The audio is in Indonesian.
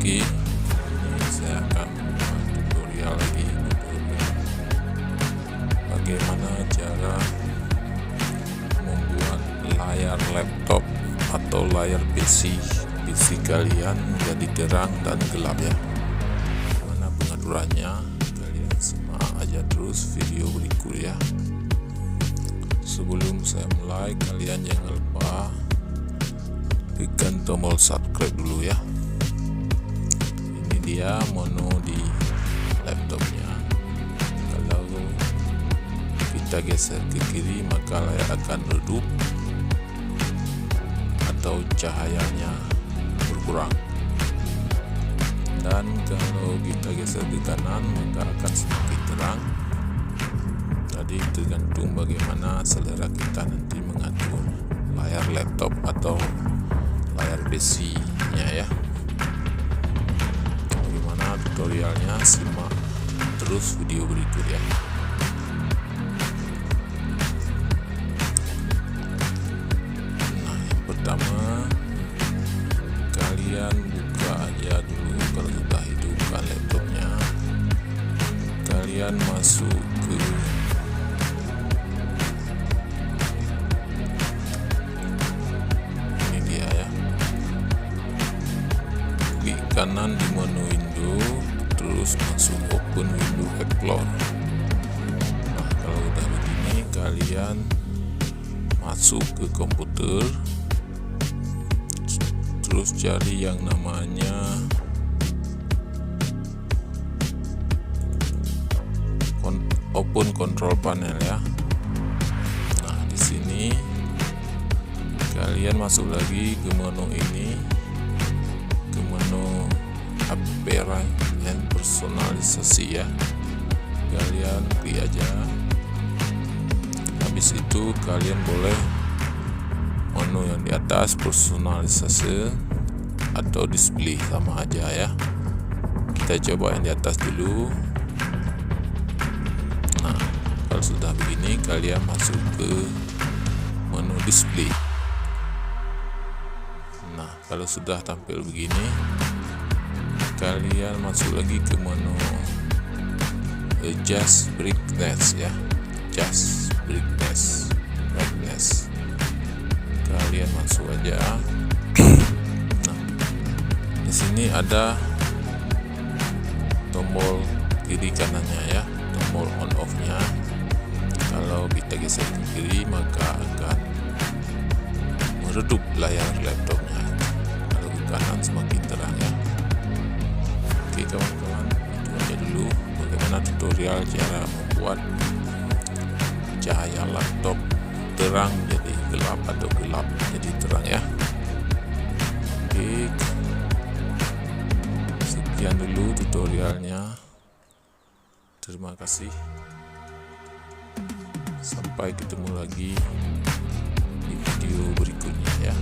Oke, ini saya akan membuat tutorial lagi bagaimana cara membuat layar laptop atau layar PC kalian menjadi terang dan gelap ya. Mana pengaturannya, kalian simak aja terus video berikut ya. Sebelum saya mulai, kalian jangan lupa tekan tombol subscribe dulu ya. Ini dia menu di laptopnya. Kalau kita geser ke kiri maka layar akan redup atau cahayanya berkurang, dan kalau kita geser ke kanan maka akan semakin terang. Jadi tergantung bagaimana selera kita nanti mengatur layar laptop atau layar PC nya ya. Bagaimana tutorialnya, simak terus video berikut ya. Nah, yang pertama kalian buka aja dulu. Kalau sudah hidupkan laptopnya, kalian masuk ke kanan di menu window, terus masuk open window explore. Nah, kalau udah begini kalian masuk ke komputer, terus cari yang namanya open control panel ya. Nah, di sini kalian masuk lagi ke menu ini, ke menu appearance dan personalisasi ya. Kalian klik aja. Habis itu kalian boleh menu yang di atas personalisasi atau display, sama aja ya. Kita coba yang di atas dulu. Nah, kalau sudah begini kalian masuk ke menu display. Nah, kalau sudah tampil begini, kalian masuk lagi ke menu adjust brightness ya. Adjust brightness. Kalian masuk aja. Nah, di sini ada tombol kiri kanannya ya, tombol on off-nya. Kalau kita geser ke kiri maka akan meredup layar laptopnya. Kalau ke kanan semakin terang ya. Oke kawan-kawan, itu aja dulu bagaimana tutorial cara membuat cahaya laptop terang jadi gelap atau gelap jadi terang ya. Oke, sekian dulu tutorialnya. Terima kasih. Sampai ketemu lagi di video berikutnya ya.